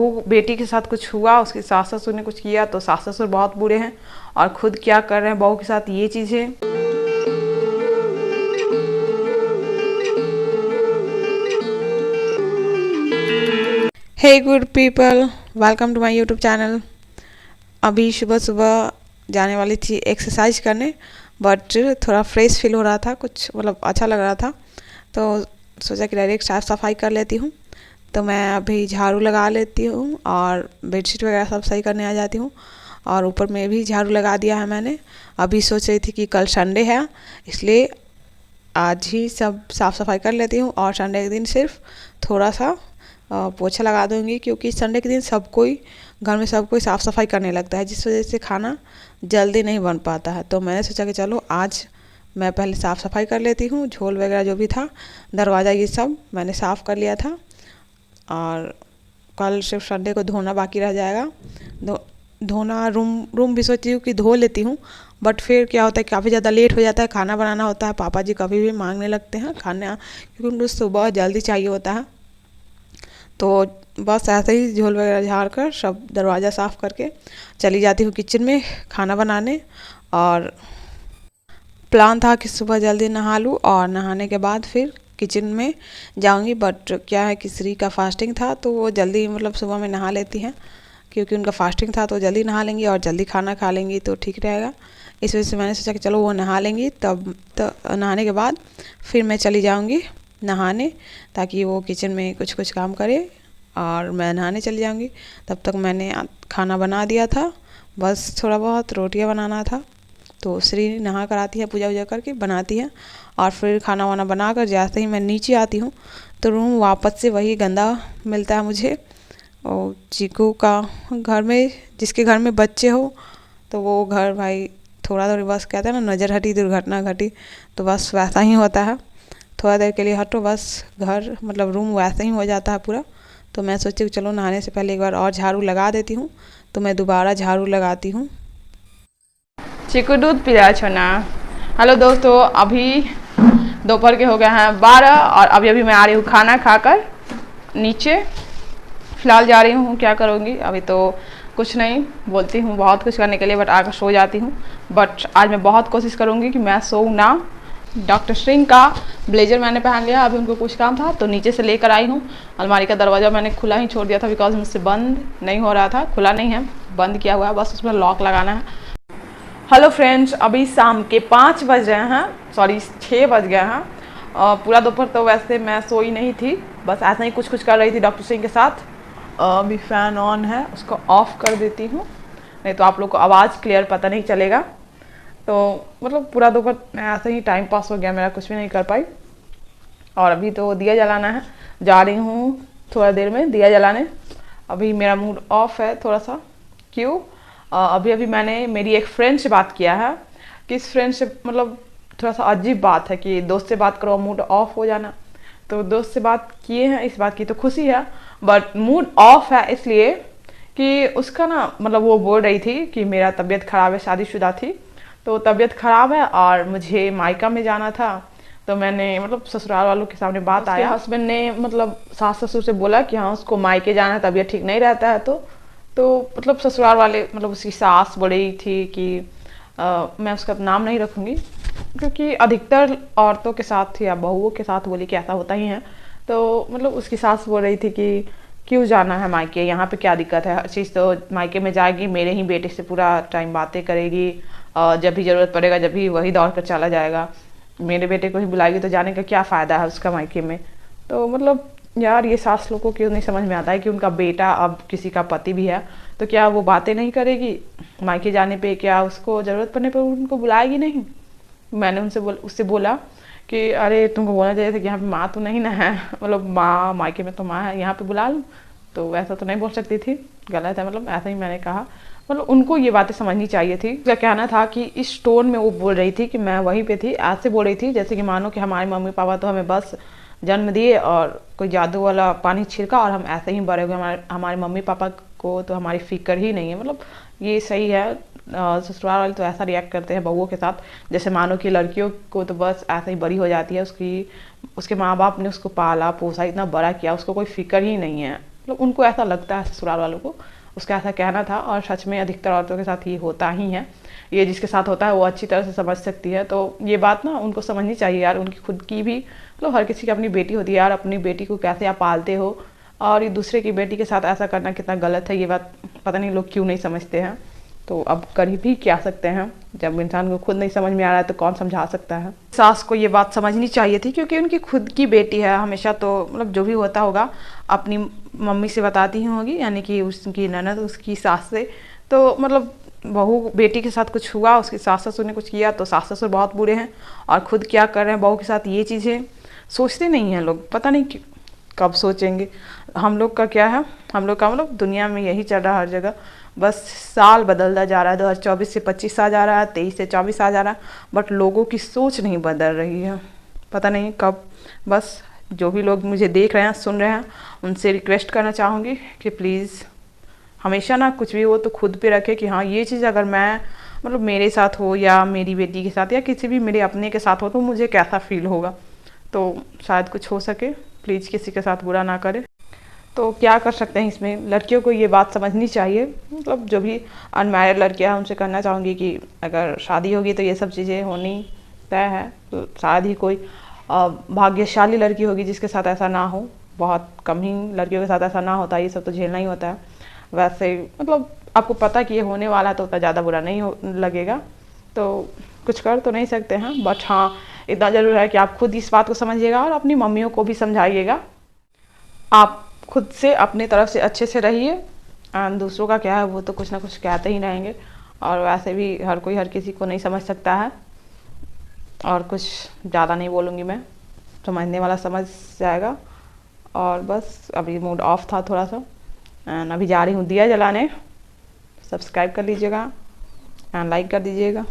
वो बेटी के साथ कुछ हुआ, उसके सास ससुर ने कुछ किया तो सास ससुर बहुत बुरे हैं, और खुद क्या कर रहे हैं बहू के साथ ये चीज़ें। Hey good people, welcome to my YouTube channel. अभी सुबह सुबह जाने वाली थी एक्सरसाइज करने, बट थोड़ा फ्रेश फील हो रहा था, कुछ मतलब अच्छा लग रहा था, तो सोचा कि डायरेक्ट साफ़ सफाई कर लेती हूँ। तो मैं अभी झाड़ू लगा लेती हूँ और बेडशीट वगैरह सब सही करने आ जाती हूँ, और ऊपर में भी झाड़ू लगा दिया है मैंने। अभी सोच रही थी कि कल संडे है, इसलिए आज ही सब साफ़ सफाई कर लेती हूँ, और संडे के दिन सिर्फ थोड़ा सा पोछा लगा दूँगी, क्योंकि संडे के दिन सब कोई घर में सब कोई साफ़ सफाई करने लगता है, जिस वजह से खाना जल्दी नहीं बन पाता है। तो मैंने सोचा कि चलो आज मैं पहले साफ़ सफाई कर लेती हूँ। झोल वगैरह जो भी था, दरवाज़ा ये सब मैंने साफ़ कर लिया था, और कल सिर्फ संडे को धोना बाकी रह जाएगा। धोना रूम भी सोचती हूँ कि धो लेती हूँ, बट फिर क्या होता है काफ़ी ज़्यादा लेट हो जाता है, खाना बनाना होता है, पापा जी कभी भी मांगने लगते हैं खाना, क्योंकि उनको सुबह जल्दी चाहिए होता है। तो बस ऐसे ही झोल वगैरह झाड़ कर सब दरवाज़ा साफ़ करके चली जाती हूँ किचन में खाना बनाने। और प्लान था कि सुबह जल्दी नहा लूँ और नहाने के बाद फिर किचन में जाऊंगी, बट क्या है कि श्री का फास्टिंग था, तो वो जल्दी मतलब सुबह में नहा लेती हैं, क्योंकि उनका फास्टिंग था, तो जल्दी नहा लेंगी और जल्दी खाना खा लेंगी तो ठीक रहेगा। इस वजह से मैंने सोचा कि चलो वो नहा लेंगी, तब तो नहाने के बाद फिर मैं चली जाऊंगी नहाने, ताकि वो किचन में कुछ कुछ काम करे और मैं नहाने चली जाऊंगी। तब तक मैंने खाना बना दिया था, बस थोड़ा बहुत रोटियां बनाना था। तो श्री नहा कर आती है, पूजा वूजा करके बनाती है, और फिर खाना वाना बना कर जैसे ही मैं नीचे आती हूँ तो रूम वापस से वही गंदा मिलता है मुझे। और चीकू का घर में, जिसके घर में बच्चे हो तो वो घर भाई थोड़ा देर बस कहते हैं ना, नज़र हटी दुर्घटना घटी, तो बस वैसा ही होता है। थोड़ा देर के लिए हटो, बस घर मतलब रूम वैसा ही हो जाता है पूरा। तो मैं सोची कि चलो नहाने से पहले एक बार और झाड़ू लगा देती हूँ, तो मैं दोबारा झाड़ू लगाती हूँ। चीकू दूध पी रहा छोना। हेलो दोस्तों, अभी दोपहर के हो गए हैं 12, और अभी मैं आ रही हूँ खाना खाकर नीचे। फिलहाल जा रही हूँ, क्या करूँगी अभी तो कुछ नहीं, बोलती हूँ बहुत कुछ करने के लिए, बट आकर सो जाती हूँ। बट आज मैं बहुत कोशिश करूँगी कि मैं सोऊँ ना। डॉक्टर सिंह का ब्लेजर मैंने पहन लिया, अभी उनको कुछ काम था तो नीचे से लेकर आई हूँ। अलमारी का दरवाज़ा मैंने खुला ही छोड़ दिया था, बिकॉज मुझसे बंद नहीं हो रहा था, खुला नहीं है, बंद किया हुआ है, बस उसमें लॉक लगाना है। हेलो फ्रेंड्स, अभी शाम के 5 बज रहे हैं, सॉरी 6 बज गए हैं। पूरा दोपहर तो वैसे मैं सोई नहीं थी, बस ऐसा ही कुछ कुछ कर रही थी डॉक्टर सिंह के साथ। अभी फ़ैन ऑन है, उसको ऑफ़ कर देती हूँ, नहीं तो आप लोग को आवाज़ क्लियर पता नहीं चलेगा। तो मतलब पूरा दोपहर ऐसे ही टाइम पास हो गया मेरा, कुछ भी नहीं कर पाई। और अभी तो दिया जलाना है, जा रही हूँ थोड़ा देर में दिया जलाने। अभी मेरा मूड ऑफ है थोड़ा सा, क्यों? अभी मैंने मेरी एक फ्रेंड से बात किया है, कि इस फ्रेंड से मतलब थोड़ा सा अजीब बात है कि दोस्त से बात करो मूड ऑफ हो जाना। तो दोस्त से बात किए हैं, इस बात की तो खुशी है, बट मूड ऑफ है इसलिए कि उसका ना मतलब वो बोल रही थी कि मेरा तबीयत ख़राब है, शादीशुदा थी तो तबीयत ख़राब है और मुझे मायका में जाना था। तो मैंने मतलब ससुराल वालों के सामने बात आया, हस्बैंड ने मतलब सास ससुर से बोला कि हाँ उसको मायके जाना है, तबीयत ठीक नहीं रहता है। तो मतलब ससुराल वाले मतलब उसकी सास बोल रही थी कि मैं उसका नाम नहीं रखूँगी, क्योंकि अधिकतर औरतों के साथ या बहुओं के साथ बोली कि ऐसा होता ही है। तो मतलब उसकी सास बोल रही थी कि क्यों जाना है मायके, यहाँ पे क्या दिक्कत है, हर चीज़ तो मायके में जाएगी, मेरे ही बेटे से पूरा टाइम बातें करेगी, जब भी ज़रूरत पड़ेगा जब भी वही दौड़ कर चला जाएगा, मेरे बेटे को ही बुलाएगी तो जाने का क्या फ़ायदा है उसका मायके में। तो मतलब यार ये सास लोगों को क्यों नहीं समझ में आता है कि उनका बेटा अब किसी का पति भी है, तो क्या वो बातें नहीं करेगी मायके जाने पे, क्या उसको ज़रूरत पड़ने पर उनको बुलाएगी नहीं। मैंने उससे बोला कि अरे तुमको बोलना चाहिए था कि यहाँ पे माँ तो नहीं ना है, मतलब माँ मायके में तो माँ है, यहाँ पे बुला लूँ, तो ऐसा तो नहीं बोल सकती थी, गलत है, मतलब ऐसा ही मैंने कहा। मतलब उनको ये बातें समझनी चाहिए थी। उसका कहना था कि इस टोन में वो बोल रही थी कि मैं वहीं पे थी, ऐसे बोल रही थी जैसे कि मानो कि हमारे मम्मी पापा तो हमें बस जन्म दिए और कोई जादू वाला पानी छिड़का और हम ऐसे ही बड़े हो गए, हमारे मम्मी पापा को तो हमारी फिक्र ही नहीं है। मतलब ये सही है, ससुराल वाले तो ऐसा रिएक्ट करते हैं बहुओं के साथ, जैसे मानो कि लड़कियों को तो बस ऐसे ही बड़ी हो जाती है, उसके माँ बाप ने उसको पाला पोसा इतना बड़ा किया, उसको कोई फिक्र ही नहीं है। मतलब उनको ऐसा लगता है ससुराल वालों को, उसका ऐसा कहना था। और सच में अधिकतर औरतों के साथ ये होता ही है। ये जिसके साथ होता है वो अच्छी तरह से समझ सकती है। तो ये बात ना उनको समझनी चाहिए यार, उनकी खुद की भी मतलब हर किसी की अपनी बेटी होती है यार। अपनी बेटी को कैसे आप पालते हो और ये दूसरे की बेटी के साथ ऐसा करना कितना गलत है, ये बात पता नहीं लोग क्यों नहीं समझते हैं। तो अब कर भी क्या सकते हैं, जब इंसान को खुद नहीं समझ में आ रहा है तो कौन समझा सकता है। सास को ये बात समझनी चाहिए थी, क्योंकि उनकी खुद की बेटी है। हमेशा तो मतलब जो भी होता होगा अपनी मम्मी से बताती ही होगी, यानी कि उसकी ननद उसकी सास से। तो मतलब बहू बेटी के साथ कुछ हुआ, उसकी सास ससुर ने कुछ किया तो सास ससुर बहुत बुरे हैं, और खुद क्या कर रहे हैं बहू के साथ ये चीज़ें सोचते नहीं हैं लोग। पता नहीं कब सोचेंगे। हम लोग का क्या है, हम लोग का मतलब दुनिया में यही चल रहा है हर जगह। बस साल बदलता जा रहा है, 2024 से 25 आ जा रहा है, 23 से 24 आ जा रहा है, बट लोगों की सोच नहीं बदल रही है। पता नहीं कब। बस जो भी लोग मुझे देख रहे हैं सुन रहे हैं उनसे रिक्वेस्ट करना चाहूँगी कि प्लीज़ हमेशा ना कुछ भी हो तो खुद पे रखे कि हाँ ये चीज़ अगर मैं मतलब मेरे साथ हो या मेरी बेटी के साथ या किसी भी मेरे अपने के साथ हो तो मुझे कैसा फील होगा। तो शायद कुछ हो सके, प्लीज़ किसी के साथ बुरा ना करे। तो क्या कर सकते हैं इसमें, लड़कियों को ये बात समझनी चाहिए। मतलब जो भी अनमैरिड लड़कियां हैं उनसे कहना चाहूँगी कि अगर शादी होगी तो ये सब चीज़ें होनी तय है। तो शायद ही कोई भाग्यशाली लड़की होगी जिसके साथ ऐसा ना हो। बहुत कम ही लड़कियों के साथ ऐसा ना होता है, ये सब तो झेलना ही होता है। वैसे मतलब आपको पता कि ये होने वाला है तो उतना ज़्यादा बुरा नहीं लगेगा। तो कुछ कर तो नहीं सकते हैं, बट हाँ इतना ज़रूर है कि आप खुद इस बात को समझिएगा और अपनी मम्मियों को भी समझाइएगा। आप खुद से अपनी तरफ से अच्छे से रहिए, एंड दूसरों का क्या है वो तो कुछ ना कुछ कहते ही रहेंगे, और वैसे भी हर कोई हर किसी को नहीं समझ सकता है। और कुछ ज़्यादा नहीं बोलूँगी मैं, समझने वाला समझ जाएगा। और बस अभी मूड ऑफ था थोड़ा सा, एंड अभी जा रही हूँ दिया जलाने। सब्सक्राइब कर लीजिएगा एंड लाइक कर दीजिएगा।